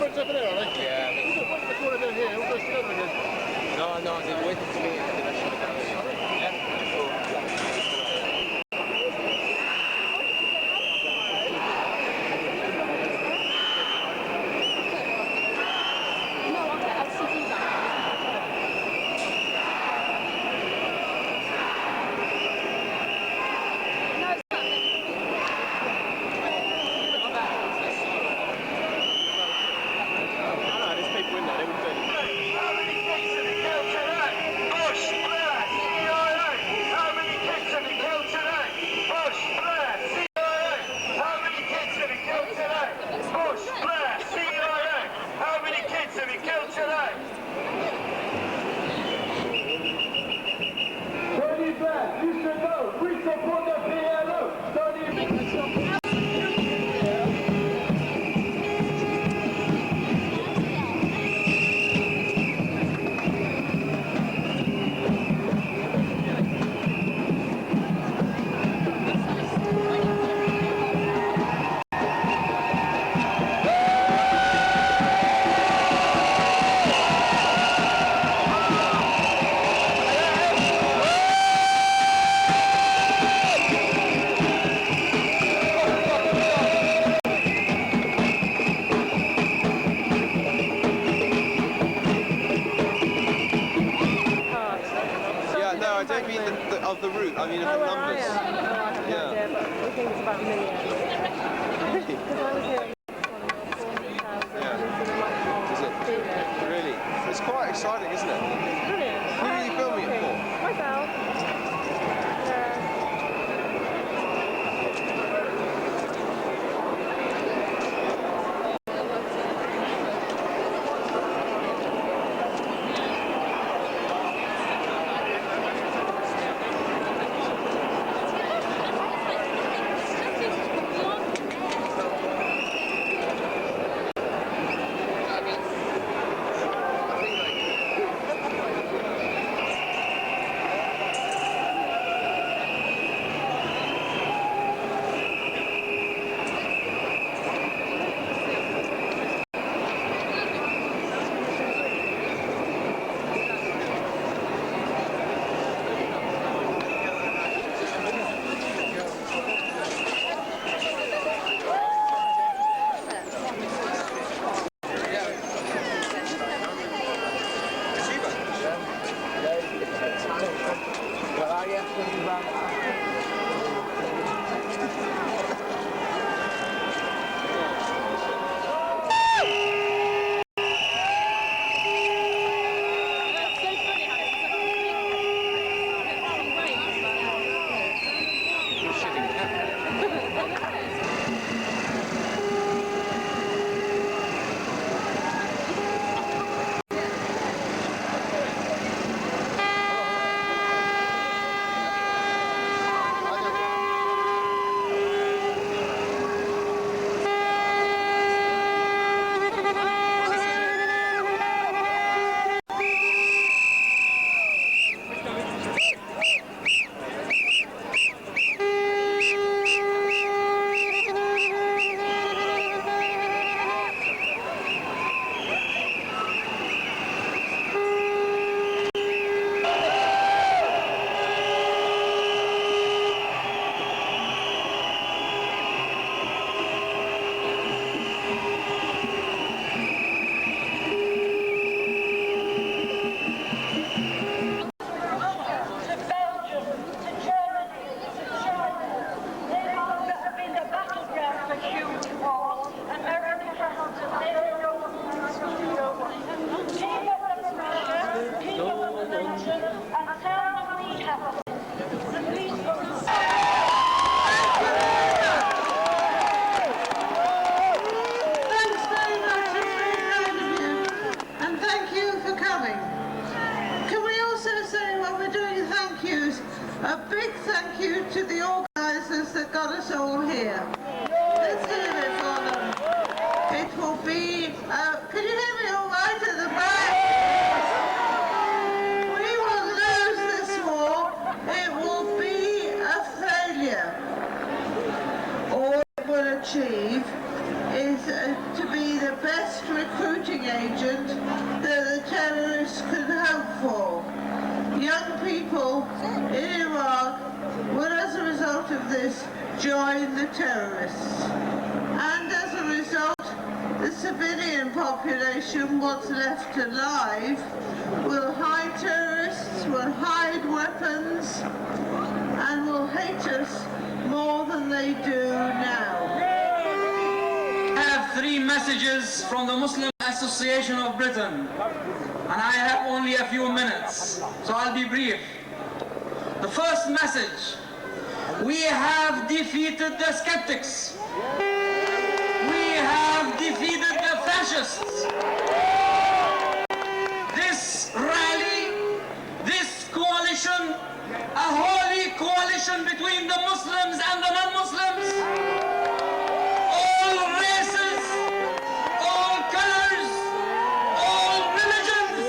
Yeah. What do you want to do here? We'll go together again. No, they're waiting for me at the National Gallery. Yeah. I don't mean of the route, I mean of the numbers. I have no idea, but we think it's about a million. Because I was here in 400,000. Yeah. Is it? Really? It's quite exciting, isn't it? It's brilliant. Who are you filming it for? Myself. A big thank you to the organisers that got us all here. Let's hear it for them. It will be, can you hear me all right at the back? We will lose this war. It will be a failure. All it will achieve is to be the best recruiting agent that the terrorists could hope for. Young people in Iraq will, as a result of this, join the terrorists. And as a result, the civilian population, what's left alive, will hide terrorists, will hide weapons, and will hate us more than they do now. I have 3 messages from the Muslim Association of Britain, and I have only a few minutes, so I'll be brief. The first message: we have defeated the skeptics. We have defeated the fascists. This rally, this coalition, a holy coalition between the Muslims and the non-Muslims, all races, all colors, all religions.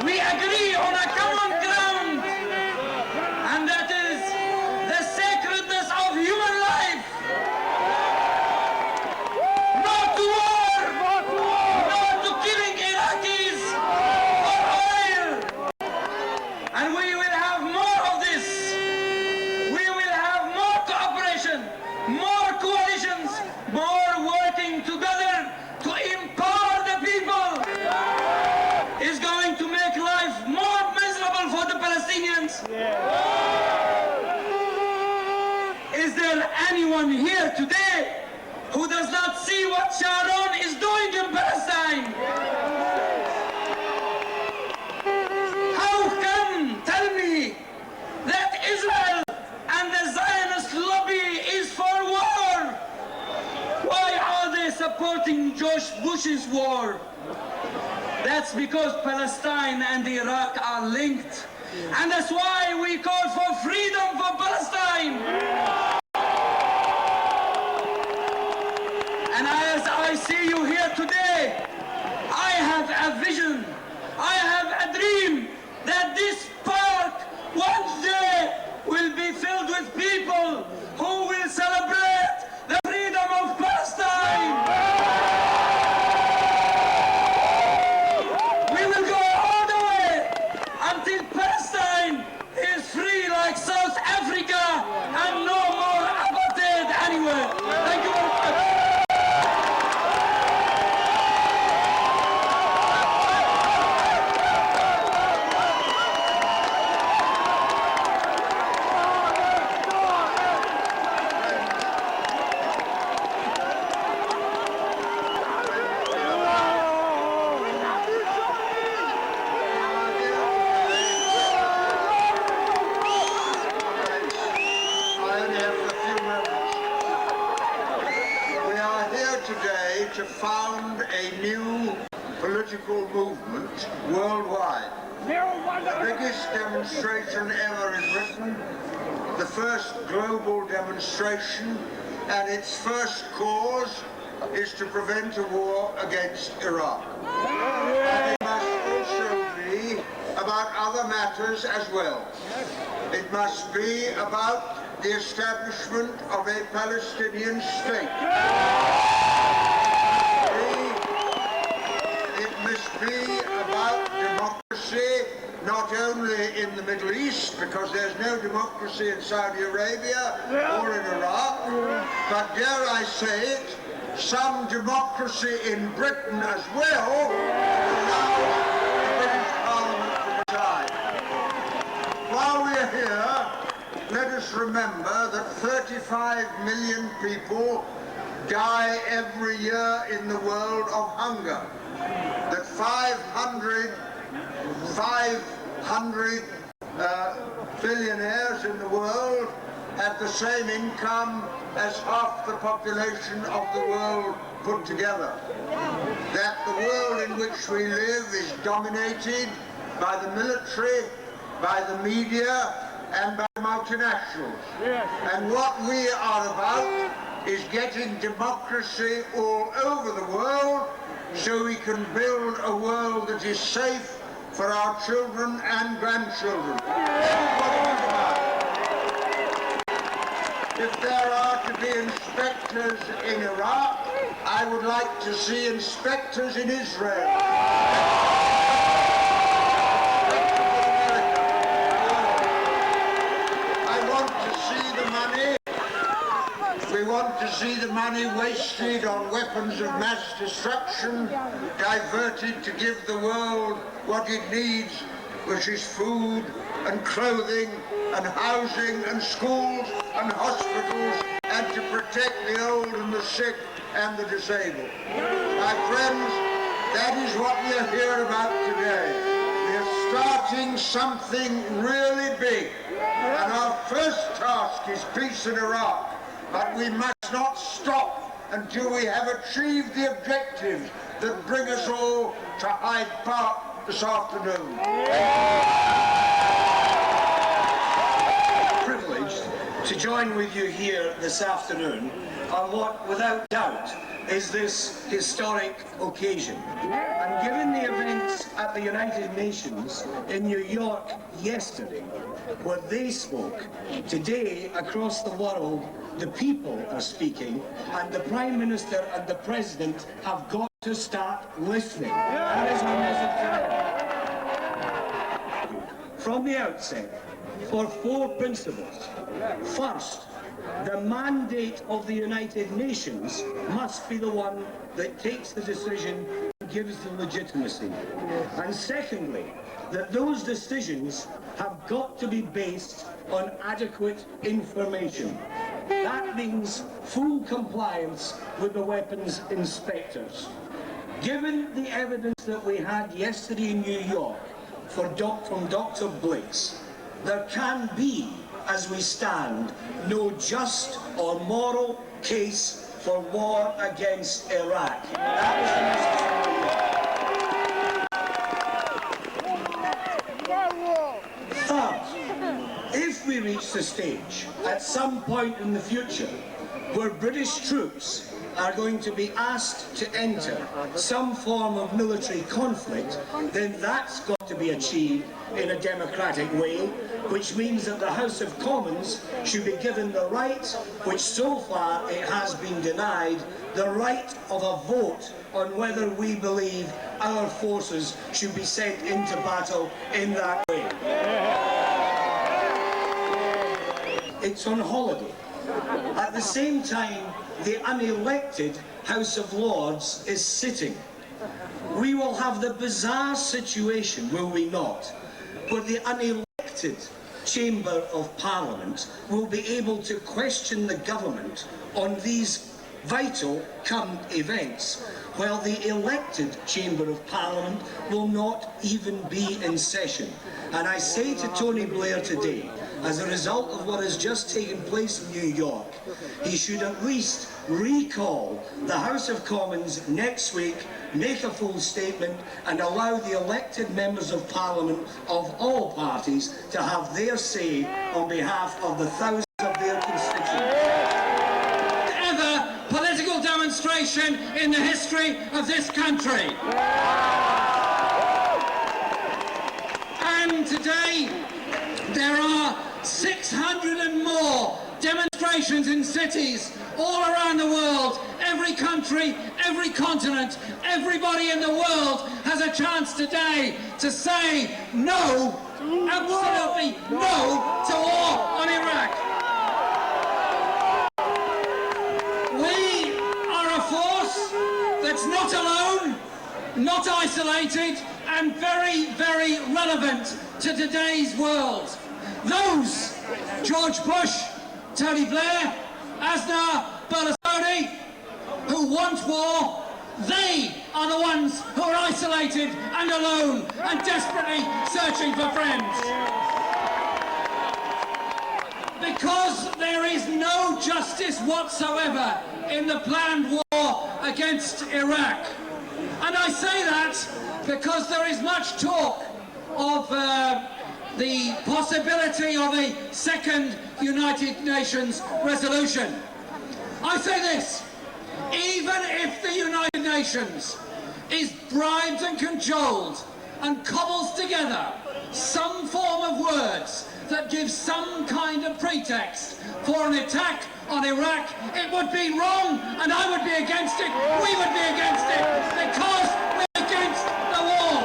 We agree on a common ground, and that is the sacredness of human life. No to war, no to killing Iraqis for oil. And we will have more of this. We will have more cooperation, more coalitions, more working together to empower the people. Is going to make life more miserable for the Palestinians. Is there anyone here today who does not see what Sharon is doing in Palestine? How come, tell me, that Israel and the Zionist lobby is for war? Why are they supporting George Bush's war? That's because Palestine and Iraq are linked. And that's why we call for freedom for Palestine. And as I see you here today, I have a vision, I have a dream that this park one day will be filled with people who will celebrate the freedom of Palestine. We will go all the way until Palestine is free like South Africa and no more apartheid anywhere. Thank you very much. To found a new political movement worldwide. The biggest demonstration ever in Britain, the first global demonstration, and its first cause is to prevent a war against Iraq. And it must also be about other matters as well. It must be about the establishment of a Palestinian state. Be about democracy, not only in the Middle East, because there's no democracy in Saudi Arabia or in Iraq, but dare I say it, some democracy in Britain as well, allow the British Parliament to decide. While we're here, let us remember that 35 million people die every year in the world of hunger. That 500 billionaires in the world have the same income as half the population of the world put together. That the world in which we live is dominated by the military, by the media, and by multinationals. And what we are about is getting democracy all over the world, so we can build a world that is safe for our children and grandchildren. That's what it is about. If there are to be inspectors in Iraq, I would like to see inspectors in Israel. I want to see the money. We want to see the money wasted on weapons of mass destruction, diverted to give the world what it needs, which is food and clothing and housing and schools and hospitals, and to protect the old and the sick and the disabled. My friends, that is what we are here about today. We are starting something really big, and our first task is peace in Iraq. But we must not stop until we have achieved the objectives that bring us all to Hyde Park this afternoon. Privileged to join with you here this afternoon on what, without doubt, is this historic occasion. And given the events at the United Nations in New York yesterday, where they spoke, today across the world the people are speaking, and the Prime Minister and the President have got to start listening. That is our message today. From the outset, for 4 principles. First, the mandate of the United Nations must be the one that takes the decision and gives the legitimacy. And secondly, that those decisions have got to be based on adequate information. That means full compliance with the weapons inspectors. Given the evidence that we had yesterday in New York from Dr. Blix, there can be, as we stand, no just or moral case for war against Iraq. That is the message. Third, if we reach the stage at some point in the future where British troops are going to be asked to enter some form of military conflict, then that's got to be achieved in a democratic way, which means that the House of Commons should be given the right, which so far it has been denied, the right of a vote on whether we believe our forces should be sent into battle in that way. It's on holiday. At the same time, the unelected House of Lords is sitting. We will have the bizarre situation, will we not, where the unelected Chamber of Parliament will be able to question the government on these vital current events, while the elected Chamber of Parliament will not even be in session. And I say to Tony Blair today, as a result of what has just taken place in New York, he should at least recall the House of Commons next week, make a full statement, and allow the elected members of Parliament of all parties to have their say on behalf of the thousands of their constituents. Ever political demonstration in the history of this country. And today there are 600 and more demonstrations in cities all around the world. Every country, every continent, everybody in the world has a chance today to say no, absolutely no to war on Iraq. We are a force that's not alone, not isolated, and very, very relevant to today's world. Those, George Bush, Tony Blair, Aznar, Berlusconi, who want war, they are the ones who are isolated and alone and desperately searching for friends. Because there is no justice whatsoever in the planned war against Iraq. And I say that because there is much talk of the possibility of a second United Nations resolution. I say this, even if the United Nations is bribed and cajoled and cobbles together some form of words that gives some kind of pretext for an attack on Iraq, it would be wrong, and I would be against it, we would be against it, because we're against the war.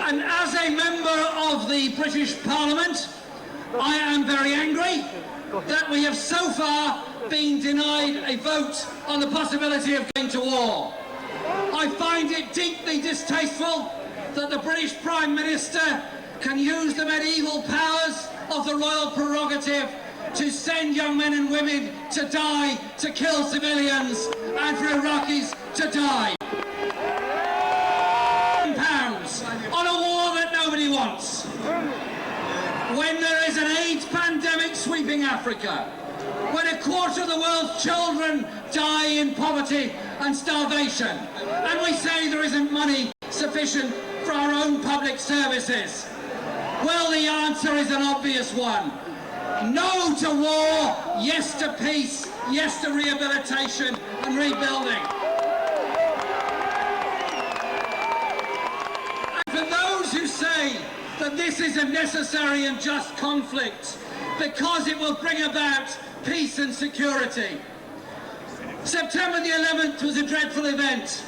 And as a member of the British Parliament, I am very angry that we have so far been denied a vote on the possibility of going to war. I find it deeply distasteful that the British Prime Minister can use the medieval powers of the royal prerogative to send young men and women to die, to kill civilians, and for Iraqis to die. £1 on a war that nobody wants. When there is an AIDS pandemic sweeping Africa, when a quarter of the world's children die in poverty and starvation, and we say there isn't money sufficient for our own public services. Well, the answer is an obvious one. No to war, yes to peace, yes to rehabilitation and rebuilding. And for those who say that this is a necessary and just conflict because it will bring about peace and security. September the 11th was a dreadful event.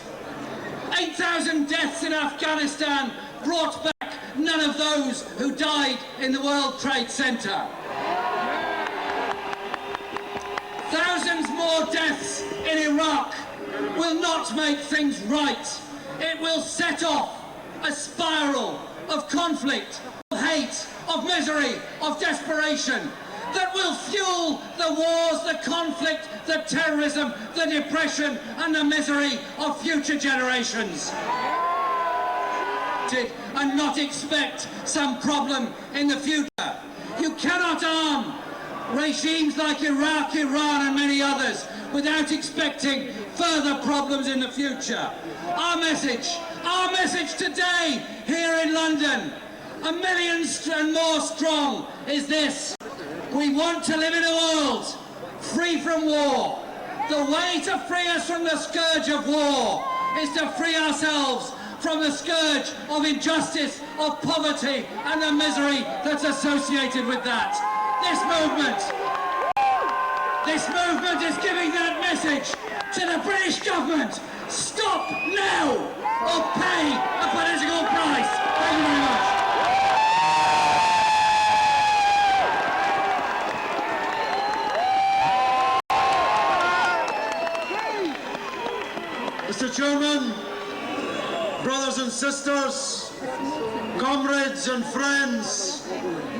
8,000 deaths in Afghanistan brought back none of those who died in the World Trade Center. Thousands more deaths in Iraq will not make things right. It will set off a spiral of conflict, of hate, of misery, of desperation that will fuel the wars, the conflict, the terrorism, the depression and the misery of future generations. And not expect some problem in the future. You cannot arm regimes like Iraq, Iran and many others without expecting further problems in the future. Our message today here in London, 1 million and more strong, is this. We want to live in a world free from war. The way to free us from the scourge of war is to free ourselves from the scourge of injustice, of poverty and the misery that's associated with that. This movement is giving that message to the British government. Stop now or pay a political price. Thank you very much. Mr. Chairman, brothers and sisters, comrades and friends,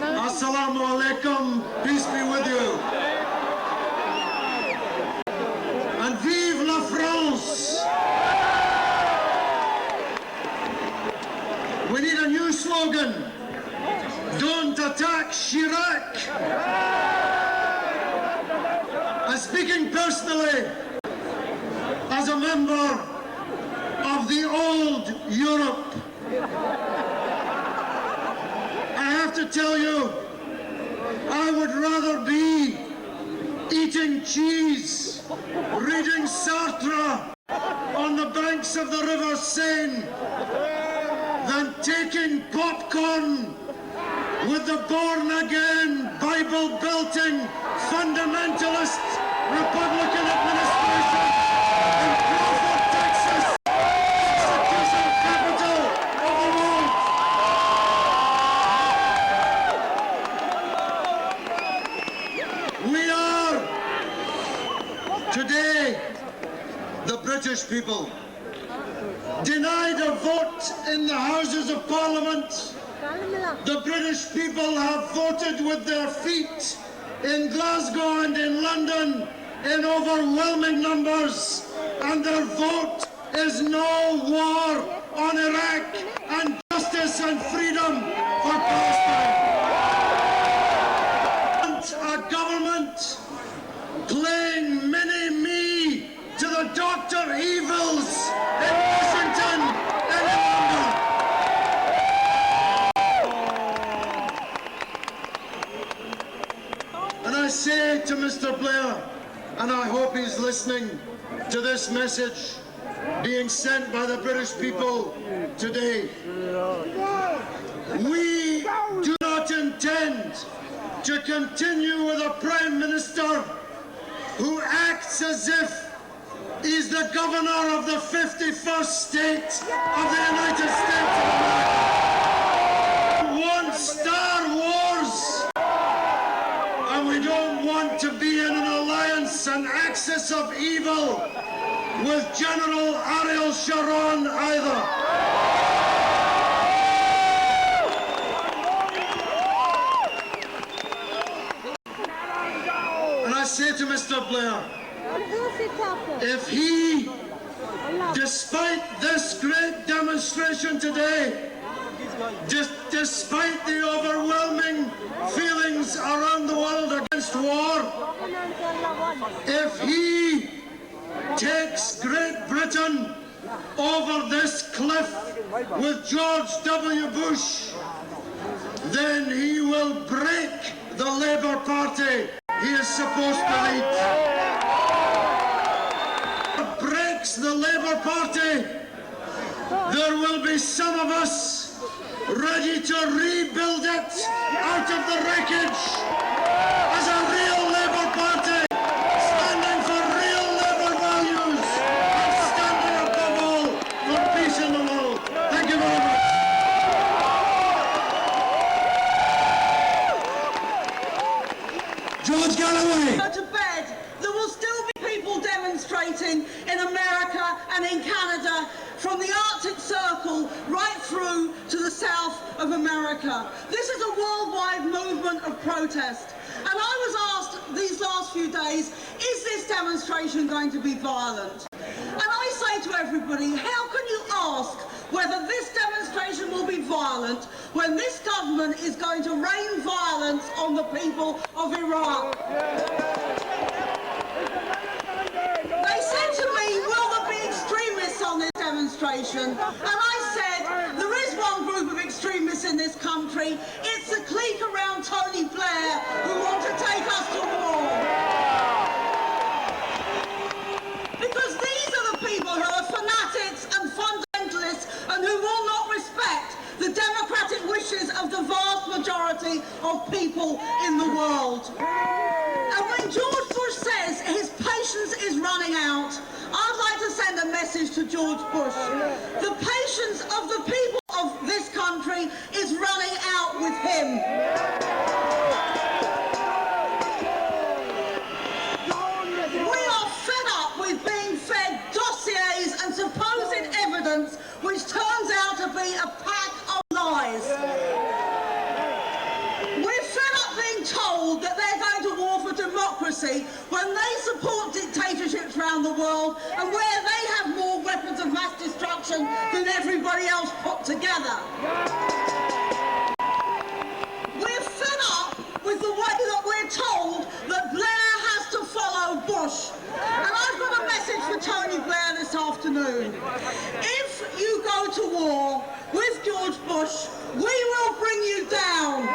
Assalamu alaikum, peace be with you. And vive la France! We need a new slogan. Don't attack Chirac. I'm speaking personally as a member of the old Europe. I have to tell you, I would rather be eating cheese, reading Sartre on the banks of the River Seine than taking popcorn with the born-again, Bible-belting, fundamentalist Republican administration in Crawford, Texas, execution capital of the world. We are today, the British people, denied a vote in the Houses of Parliament. The British people have voted with their feet in Glasgow and in London in overwhelming numbers, and their vote is no war on Iraq and justice and freedom for Palestine. A government playing mini-me to the Dr. Evils in Washington and in London. And I say to Mr. Blair, and I hope he's listening to this message being sent by the British people today, we do not intend to continue with a Prime Minister who acts as if he's the governor of the 51st state of the United States of America. We want Star Wars, and we don't want to be in an alliance and axis of evil with General Ariel Sharon either. And I say to Mr. Blair, if he, despite this great demonstration today, despite the overwhelming feelings around the world against war, if he takes Great Britain over this cliff with George W. Bush, then he will break the Labour Party he is supposed to lead. Breaks the Labour Party, there will be some of us ready to rebuild it out of the wreckage as a real Labour Party, standing for real Labour values and standing above all for peace in the world. Thank you very much. George Galloway. Go to bed. There will still be people demonstrating in America and in Canada, from the Arctic Circle right through to the south of America. This is a worldwide movement of protest. And I was asked these last few days, is this demonstration going to be violent? And I say to everybody, how can you ask whether this demonstration will be violent when this government is going to rain violence on the people of Iraq? They said to me, will there be extremists on this demonstration? And I said, there is one group of extremists in this country. It's the clique around Tony Blair who want to take us to war. Because these are the people who are fanatics and fundamentalists and who will not respect the democratic wishes of the vast majority of people in the world. And when George Bush says his patience is running out, I'd like to send a message to George Bush. The patience of the people of this country is running out with him. We are fed up with being fed dossiers and supposed evidence which turns out to be a pack of lies. We're fed up being told that they're going to war for democracy when they support dictatorships around the world and where they have more weapons of mass destruction than everybody else put together. We're fed up with the way that we're told that Blair has to follow Bush. And I've got a message for Tony Blair this afternoon. If you go to war with George Bush, we will bring you down.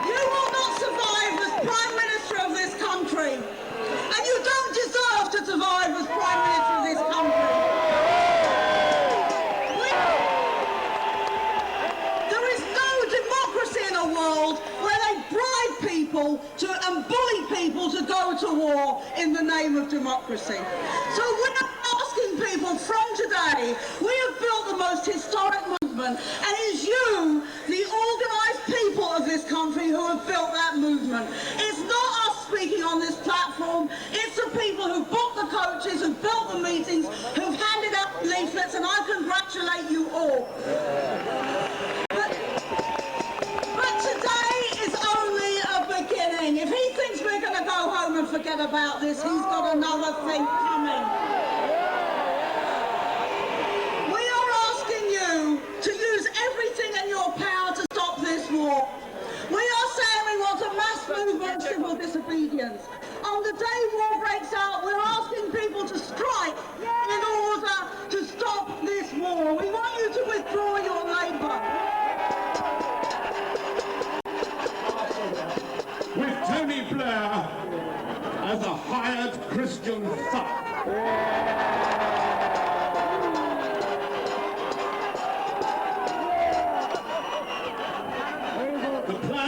You will not survive as Prime Minister of this country. And you don't deserve to survive as Prime Minister of this country. There is no democracy in a world where they bribe people and bully people to go to war in the name of democracy. So we're asking people from today, we have built the most historic movement, and it's you, the organised people of this country, who have built that movement. It's not us speaking on this platform, it's the people who booked the coaches, who built the meetings, who've handed out leaflets, and I congratulate you all. But today is only a beginning. If he thinks we're going to go home and forget about this, he's got another thing coming. We are asking you to use everything in your power to stop this war. We are saying we want a mass movement of civil disobedience. On the day war breaks out, we're asking people to strike in order to stop this war. We want you to withdraw your labour. With Tony Blair as a hired Christian thug.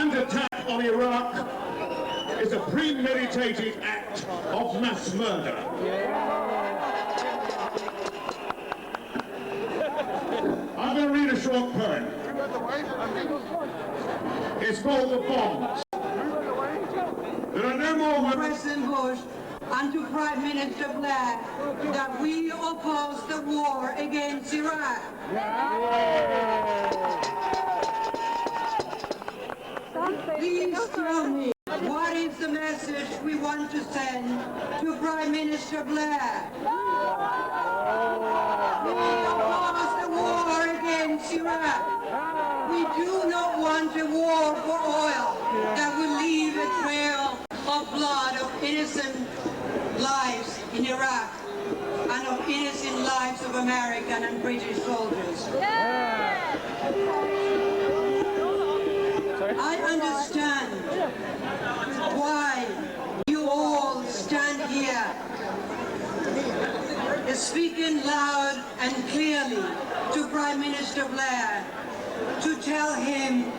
land attack on Iraq is a premeditated act of mass murder. I'm going to read a short poem. It's called The Bombs. There are no more women. President Bush and to Prime Minister Blair that we oppose the war against Iraq. Please tell me, what is the message we want to send to Prime Minister Blair? We oppose the war against Iraq. We do not want a war for oil that will leave a trail of blood of innocent lives in Iraq and of innocent lives of American and British soldiers. I understand why you all stand here speaking loud and clearly to Prime Minister Blair to tell him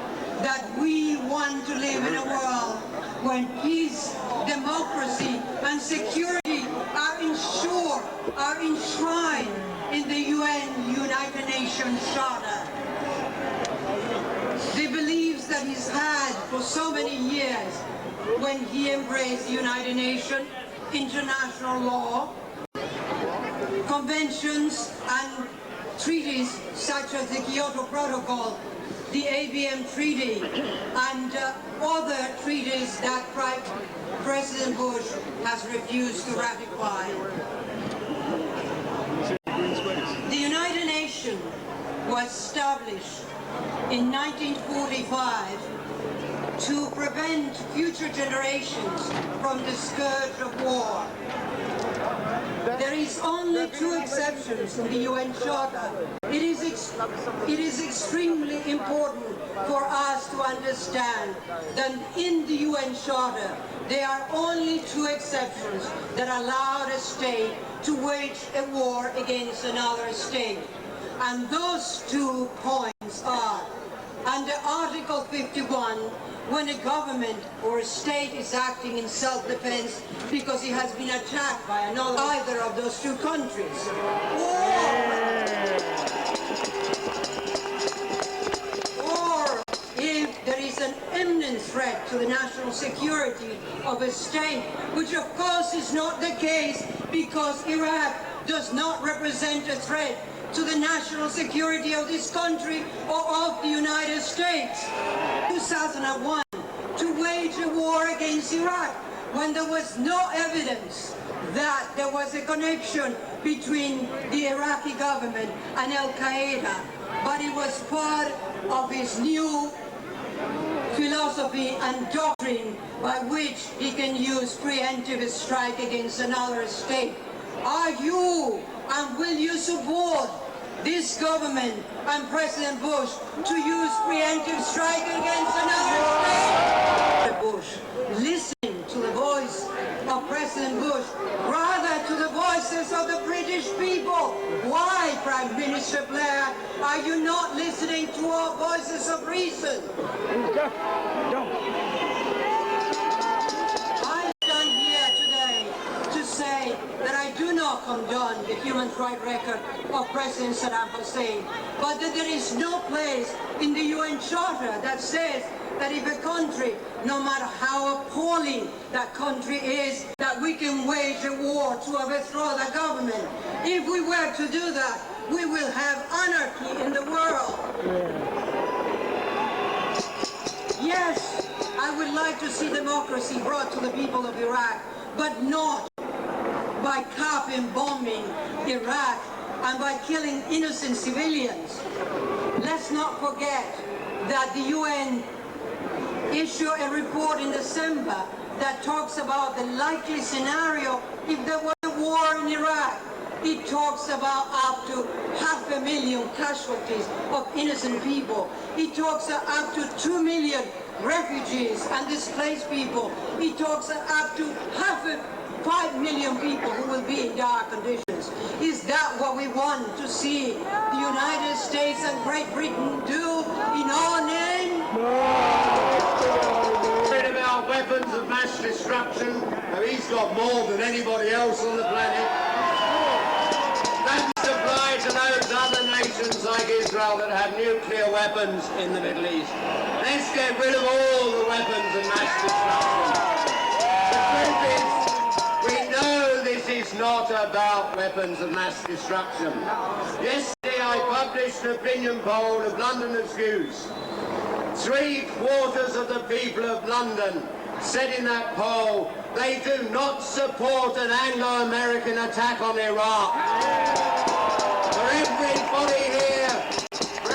that we want to live in a world when peace, democracy and security are enshrined in the United Nations Charter. The beliefs that he's had for so many years when he embraced the United Nations, international law, conventions and treaties such as the Kyoto Protocol, the ABM Treaty, and other treaties that President Bush has refused to ratify. The United Nations was established in 1945 to prevent future generations from the scourge of war. There is only 2 exceptions in the UN Charter. It is extremely important for us to understand that in the UN Charter there are only 2 exceptions that allow a state to wage a war against another state. And those 2 points are, under Article 51, when a government or a state is acting in self-defense because it has been attacked by either of those 2 countries, or if there is an imminent threat to the national security of a state, which of course is not the case because Iraq does not represent a threat to the national security of this country or of the United States. 2001, to wage a war against Iraq when there was no evidence that there was a connection between the Iraqi government and Al-Qaeda, but it was part of his new philosophy and doctrine by which he can use preemptive strike against another state. Are you and will you support this government and President Bush to use preemptive strike against another state? Bush, listening to the voice of President Bush rather to the voices of the British people. Why, Prime Minister Blair, are you not listening to our voices of reason? I stand here today to say that I do not condone the human rights record of President Saddam Hussein, but that there is no place in the UN Charter that says that if a country, no matter how appalling that country is, that we can wage a war to overthrow the government. If we were to do that, we will have anarchy in the world. Yes, I would like to see democracy brought to the people of Iraq, but not by carpet bombing Iraq and by killing innocent civilians. Let's not forget that the UN issued a report in December that talks about the likely scenario if there was a war in Iraq. It talks about up to 500,000 casualties of innocent people. It talks up to 2 million refugees and displaced people. It talks up to 5 million people who will be in dire conditions. Is that what we want to see the United States and Great Britain do in our name? No. destruction. Now, he's got more than anybody else on the planet. That doesn't apply to those other nations like Israel that have nuclear weapons in the Middle East. Let's get rid of all the weapons of mass destruction. The truth is, we know this is not about weapons of mass destruction. Yesterday I published an opinion poll of Londoners' views. 3/4 of the people of London said in that poll they do not support an Anglo-American attack on Iraq. For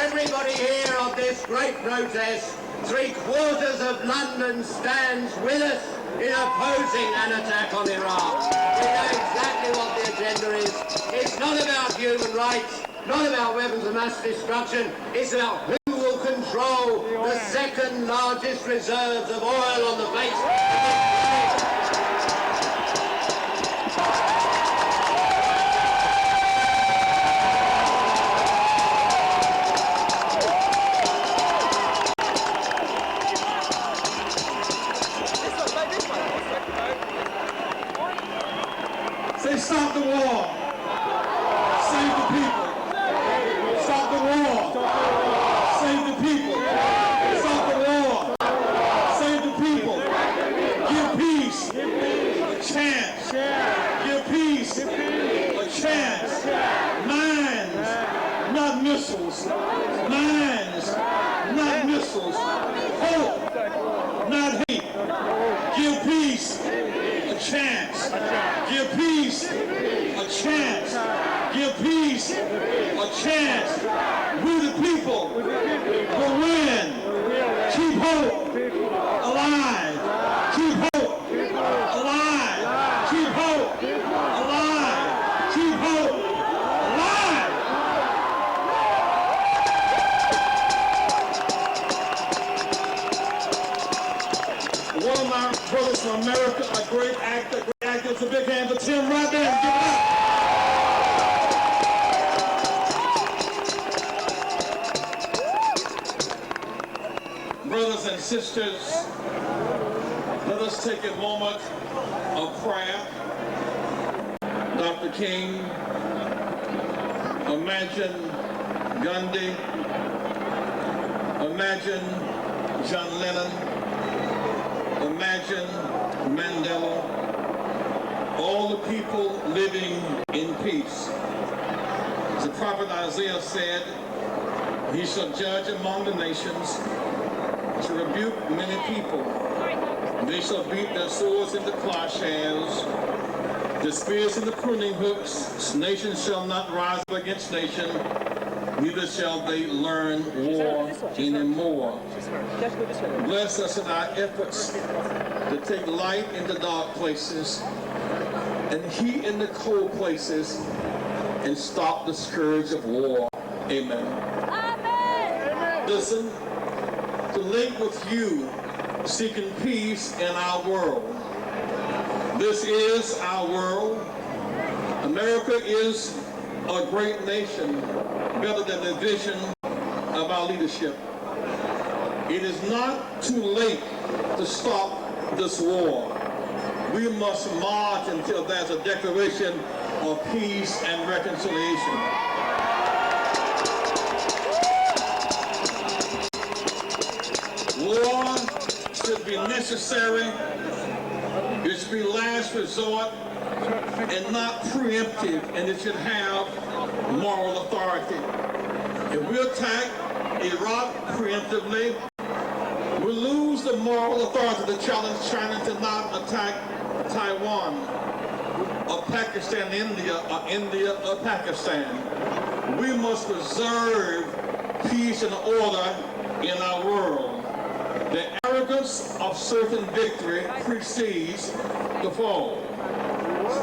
everybody here of this great protest, 3/4 of London stands with us in opposing an attack on Iraq. We know exactly what the agenda is. It's not about human rights, not about weapons of mass destruction. It's about who will control the second largest reserves of oil on the face of the planet. Say stop the war. Save the people. Stop the war. Save the people. Stop the war. Save the people. Give peace a chance. Give peace a chance. Minds, not missiles. Minds, not missiles. Hope, not hate. Give peace a chance. Give peace a chance. Give peace a chance. We the people will win. Keep hope alive. Keep hope alive. Keep hope alive. Keep hope alive. One of my brothers from America, a great actor, it's a big hand for Tim right there. Give it up. Brothers and sisters, let us take a moment of prayer. Dr. King, imagine Gandhi, imagine John Lennon, imagine Mandela, all the people living in peace. As the prophet Isaiah said, he shall judge among the nations, to rebuke many people. They shall beat their swords into plowshares, their spears into pruning hooks. Nation shall not rise up against nation, neither shall they learn war anymore. Bless us in our efforts to take light into dark places and heat in the cold places and stop the scourge of war. Amen. Amen. Listen, to link with you, seeking peace in our world. This is our world. America is a great nation, better than the vision of our leadership. It is not too late to stop this war. We must march until there's a declaration of peace and reconciliation. War should be necessary, it should be last resort, and not preemptive, and it should have moral authority. If we attack Iraq preemptively, we lose the moral authority to challenge China to not attack Taiwan, or Pakistan, India, or Pakistan. We must preserve peace and order in our world. The arrogance of certain victory precedes the fall.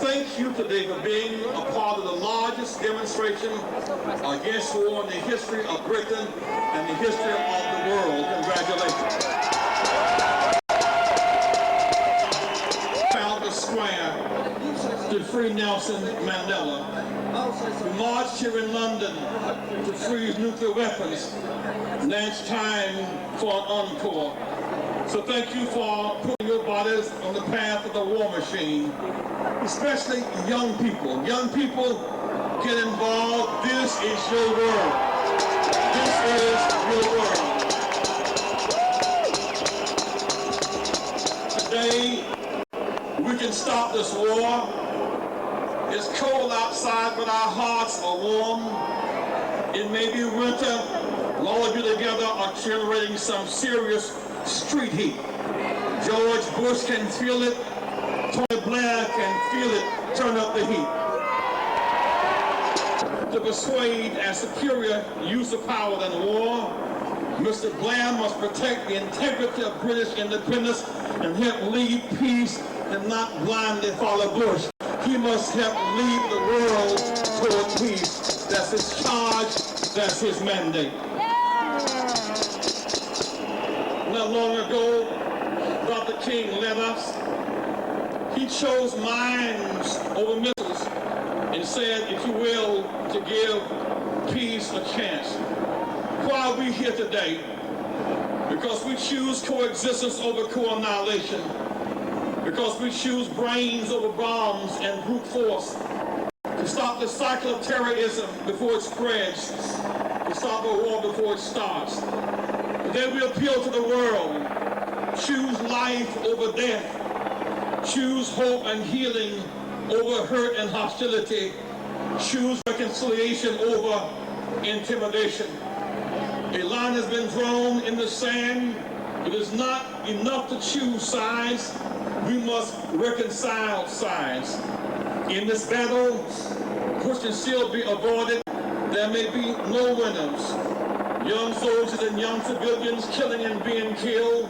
Thank you today for being a part of the largest demonstration against war in the history of Britain and the history of the world. Congratulations. Trafalgar Square to free Nelson Mandela. We marched here in London to freeze nuclear weapons. Now it's time for an encore. So So thank you for putting your bodies on the path of the war machine, especially young people. Young people, get involved. This is your world. This is your world. Today, we can stop this war. It's cold outside, but our hearts are warm. It may be winter. All of you together are generating some serious street heat. George Bush can feel it. Tony Blair can feel it. Turn up the heat. To persuade a superior use of power than war, Mr. Blair must protect the integrity of British independence and help lead peace and not blindly follow Bush. He must help lead the world toward peace. That's his charge. That's his mandate. Not long ago, Dr. King led us. He chose minds over missiles and said, if you will, to give peace a chance. Why are we here today? Because we choose coexistence over co-annihilation. Because we choose brains over bombs and brute force. To stop the cycle of terrorism before it spreads. To stop a war before it starts. Today we appeal to the world. Choose life over death. Choose hope and healing over hurt and hostility. Choose reconciliation over intimidation. A line has been drawn in the sand. It is not enough to choose sides. We must reconcile sides. In this battle, which can still be avoided, there may be no winners. Young soldiers and young civilians killing and being killed.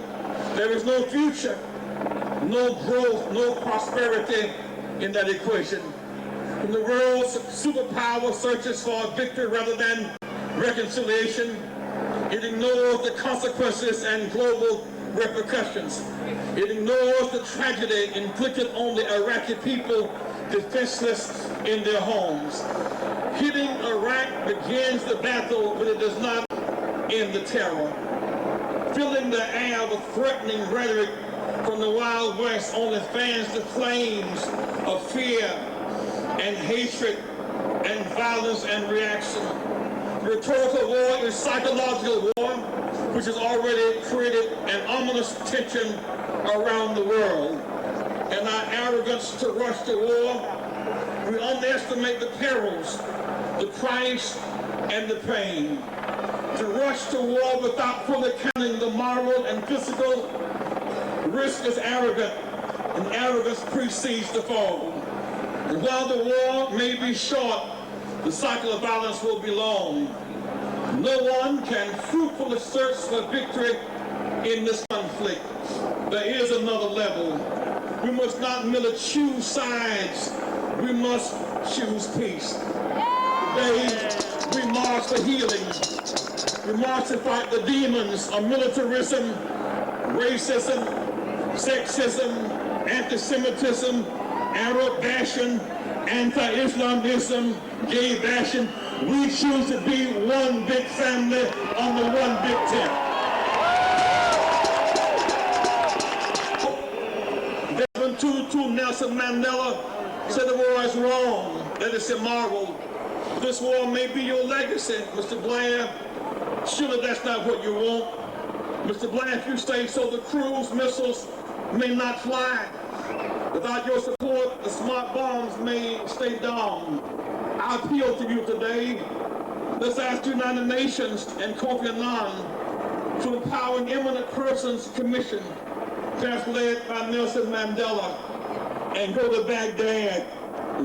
There is no future, no growth, no prosperity in that equation. When the world's superpower searches for victory rather than reconciliation, it ignores the consequences and global repercussions. It ignores the tragedy inflicted on the Iraqi people defenseless in their homes. Hitting Iraq begins the battle, but it does not end the terror. Filling the air with threatening rhetoric from the Wild West only fans the flames of fear and hatred and violence and reaction. Rhetorical war is psychological war, which has already created an ominous tension around the world. And our arrogance to rush to war, we underestimate the perils, the price, and the pain. To rush to war without fully counting the moral and physical risk is arrogant, and arrogance precedes the fall. And while the war may be short, the cycle of violence will be long. No one can fruitfully search for victory in this conflict. There is another level. We must not merely choose sides, we must choose peace. Today, we march for healing. We march to fight the demons of militarism, racism, sexism, anti-Semitism, Arab bashing, anti-Islamism, gay bashing. We choose to be one big family under one big tent. Desmond Tutu, Nelson Mandela said the war is wrong, that it's immoral. This war may be your legacy, Mr. Blair. Surely that's not what you want. Mr. Blair, if you stay so the cruise missiles may not fly. Without your support, the smart bombs may stay down. I appeal to you today. Let's ask the United Nations and Kofi Annan to empower an eminent persons commission that's led by Nelson Mandela and go to Baghdad.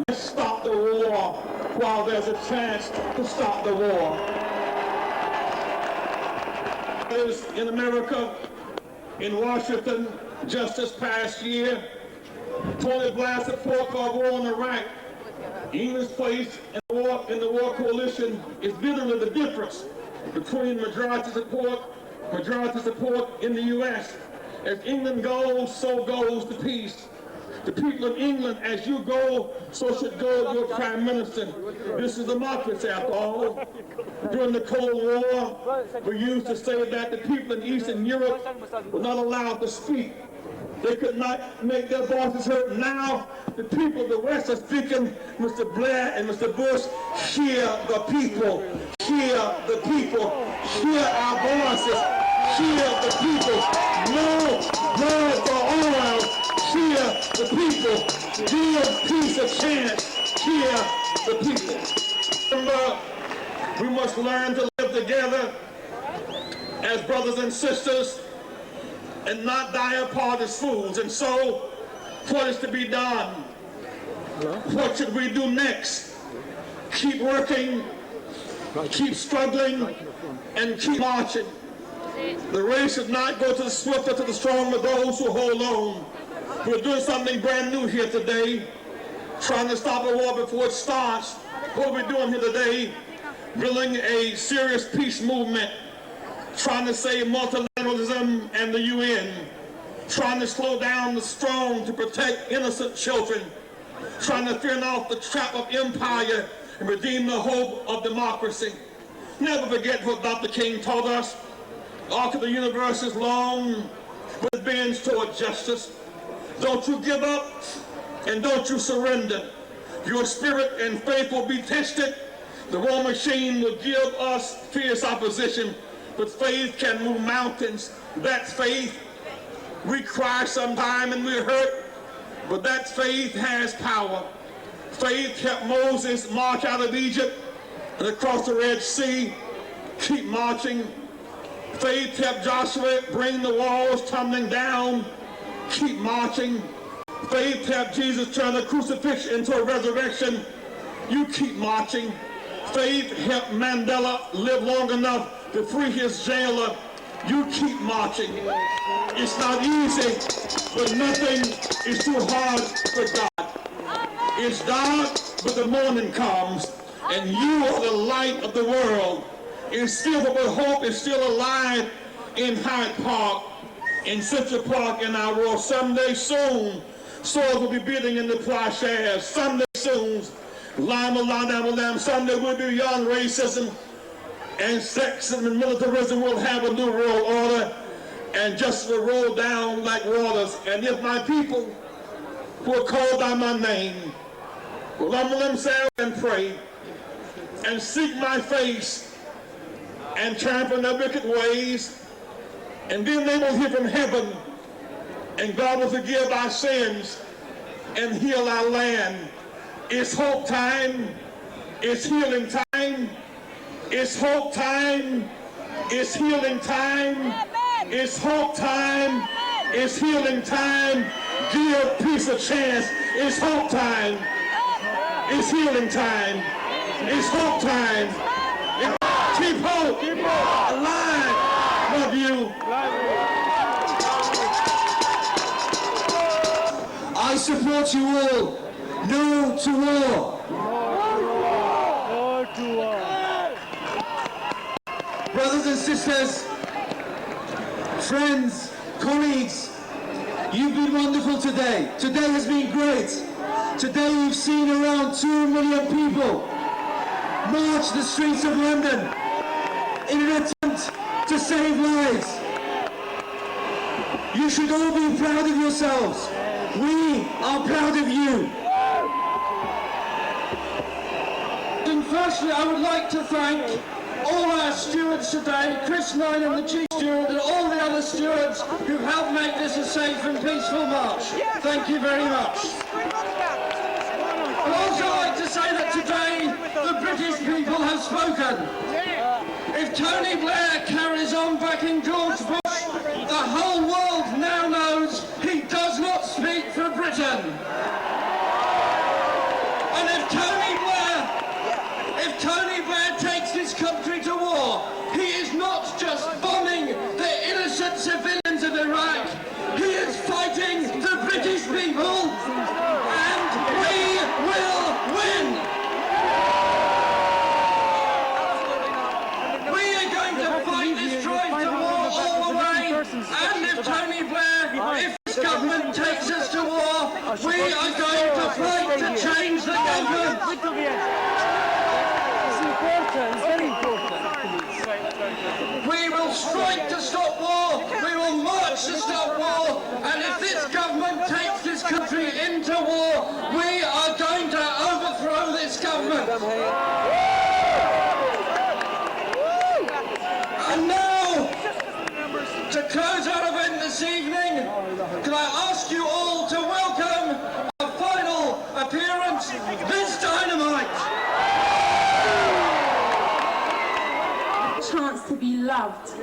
Let's stop the war while there's a chance to stop the war. In America, in Washington, just this past year, Tony Blair's support for a war in Iraq, England's place in the war coalition is literally the difference between majority support in the U.S. As England goes, so goes the peace. The people of England, as you go, so should go your Prime Minister. This is democracy, after all. During the Cold War, we used to say that the people in Eastern Europe were not allowed to speak. They could not make their voices heard. Now, the people of the West are speaking. Mr. Blair and Mr. Bush, hear the people. Hear the people. Hear our voices. Hear the people. No blood for oil. Hear the people. Give peace a chance. Hear the people. Remember, we must learn to live together as brothers and sisters and not die apart as fools. And so, what is to be done? What should we do next? Keep working, keep struggling, and keep marching. The race should not go to the swift or to the strong, but those who hold on. We're doing something brand new here today, trying to stop a war before it starts. What are we doing here today? Building a serious peace movement, trying to save multilateralism and the UN, trying to slow down the strong to protect innocent children, trying to fend off the trap of empire and redeem the hope of democracy. Never forget what Dr. King taught us. The arc of the universe is long, but it bends toward justice. Don't you give up and don't you surrender. Your spirit and faith will be tested. The war machine will give us fierce opposition, but faith can move mountains. That's faith. We cry sometime and we're hurt, but that faith has power. Faith helped Moses march out of Egypt and across the Red Sea. Keep marching. Faith helped Joshua bring the walls tumbling down. Keep marching. Faith helped Jesus turn the crucifixion into a resurrection. You keep marching. Faith helped Mandela live long enough to free his jailer. You keep marching. It's not easy, but nothing is too hard for God. It's dark, but the morning comes, and you are the light of the world. It's still, but hope is still alive in Hyde Park, in Central Park, in our world. Someday soon, swords will be beating in the plowshares. Someday soon, someday we'll be beyond racism and sexism and militarism. Will have a new world order, and justice will roll down like waters. And if my people who are called by my name will humble themselves and pray and seek my face and turn from their wicked ways, and then they will hear from heaven, and God will forgive our sins and heal our land. It's hope time. It's healing time. It's hope time. It's healing time. It's hope time. It's healing time. Give peace a chance. It's hope time. It's healing time. It's hope time. Keep hope alive. Love you. I support you all. No to war. Brothers and sisters, friends, colleagues, you've been wonderful today. Today has been great. Today we've seen around 2 million people march the streets of London in an attempt to save lives. You should all be proud of yourselves. We are proud of you. And firstly, I would like to thank all our stewards today, Chris Nynan, the chief steward, and all the other stewards who helped make this a safe and peaceful march. Thank you very much. I'd also like to say that today the British people have spoken. If Tony Blair carries on backing George Bush, the whole world now knows he does not speak for Britain. And if Tony Blair takes this country to war, he is not just bombing the innocent civilians of Iraq, he is fighting the British people, and we will win. We are going to fight this drive to war all the way, and if Tony Blair, if this government takes us to war, We are going to fight to change the government. It's important, it's very important. We will strike to stop war. We will march to stop war. And if this government takes this country into war, we are going to overthrow this government. And now, to close our event this evening, can I ask you all to welcome our final appearance, Ms. Dynamite. Chance to be loved.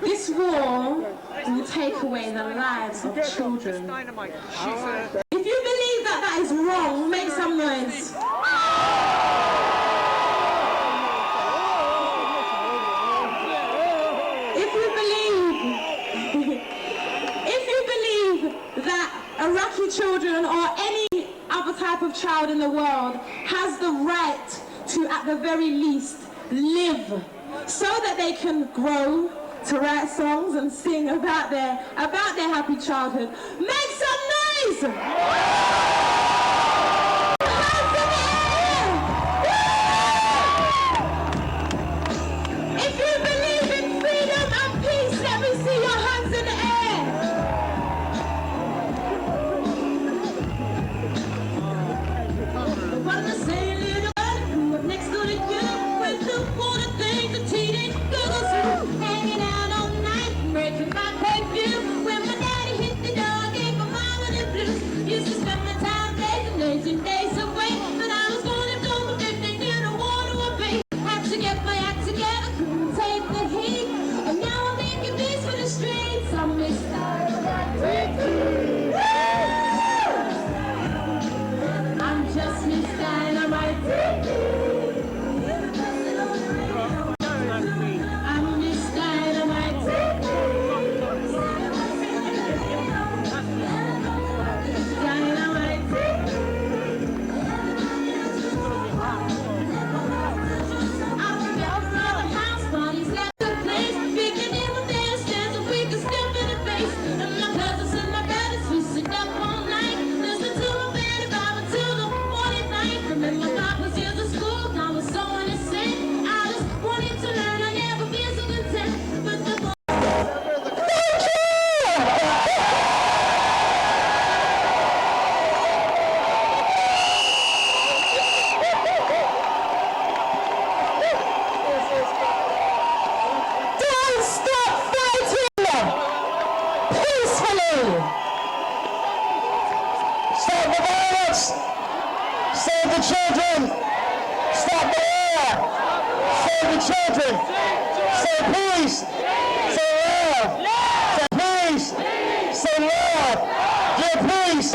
This war will take away the lives of children. If you believe that that is wrong, make some noise. If you believe that Iraqi children or any other type of child in the world has the right to, at the very least, live so that they can grow to write songs and sing about their happy childhood. Make some noise! If you believe in freedom and peace, let me see your hands in the air. When the same little girl next to the girl with the water things, the teenage girls hanging out all night, breaking my curfew. When my daddy hit the door, gave my mama the blues. Used to spend my time days and days and days away, but I was born and told them if they didn't want to obey. Had to get my act together, couldn't take the heat, and now I'm making beats for the streets. I miss I'm just Miss Dynamite. I'm Miss Dynamite. Dynamite. I'm from the house parties, left the place. Picking in with their stands and we can step in the face. And my cousins and my brothers, we sit up all night. Listen to a band about until the morning light. Remember my was years of school, I was so innocent. I just wanted to learn, I never been so content. But the Don't stop fighting peacefully. Stop the violence. Save the children. Stop the war. Save the children. Say peace. Say love. Say peace. Say love. Give peace.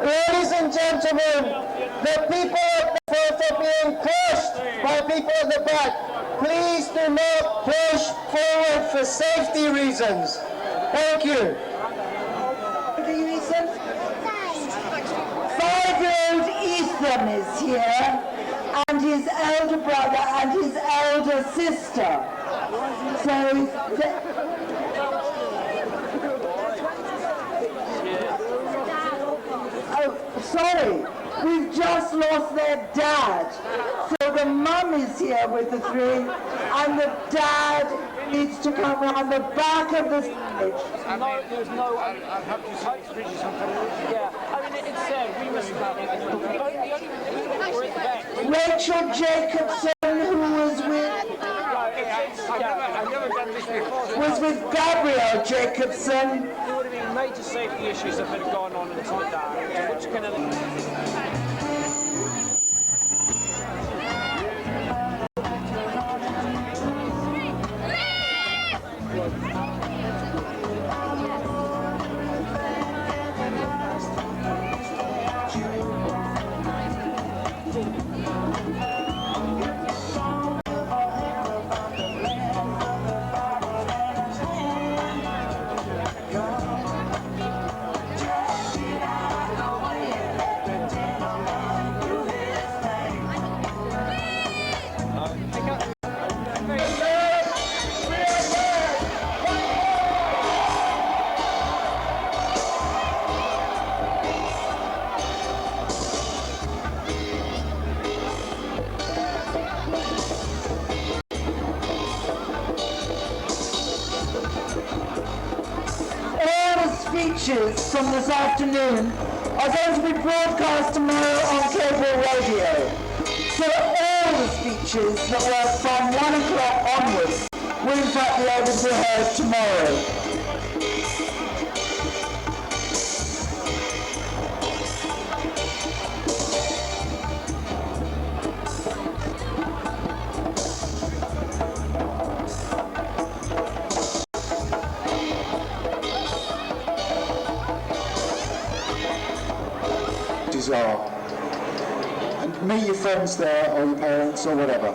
Ladies and gentlemen, the people at the front are being pushed by people at the back. Please do not push forward for safety reasons. Thank you. 5-year-old Ethan is here, and his elder brother and his elder sister. So oh, sorry, we've just lost their dad. So the mum is here with the three, and the dad needs to come around the back of the stage. There's no, I have to say, it's really something. Yeah, I mean, it's said, we must have it. The only Rachel Jacobson, who was with Gabrielle Jacobson. There would have been major safety issues that had gone on and like that, which kind of... Speeches from this afternoon are going to be broadcast tomorrow on cable radio. So all the speeches that were from 1 o'clock onwards will in fact be able to be heard tomorrow. Are. And meet your friends there, or your parents, or whatever.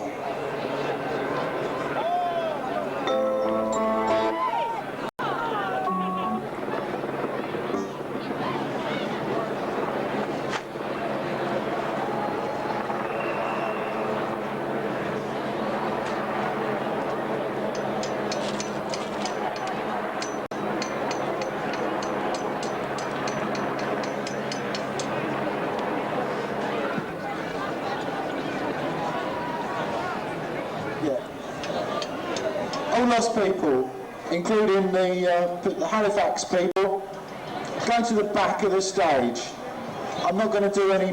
All those people, including the Halifax people, go to the back of the stage. I'm not going to do any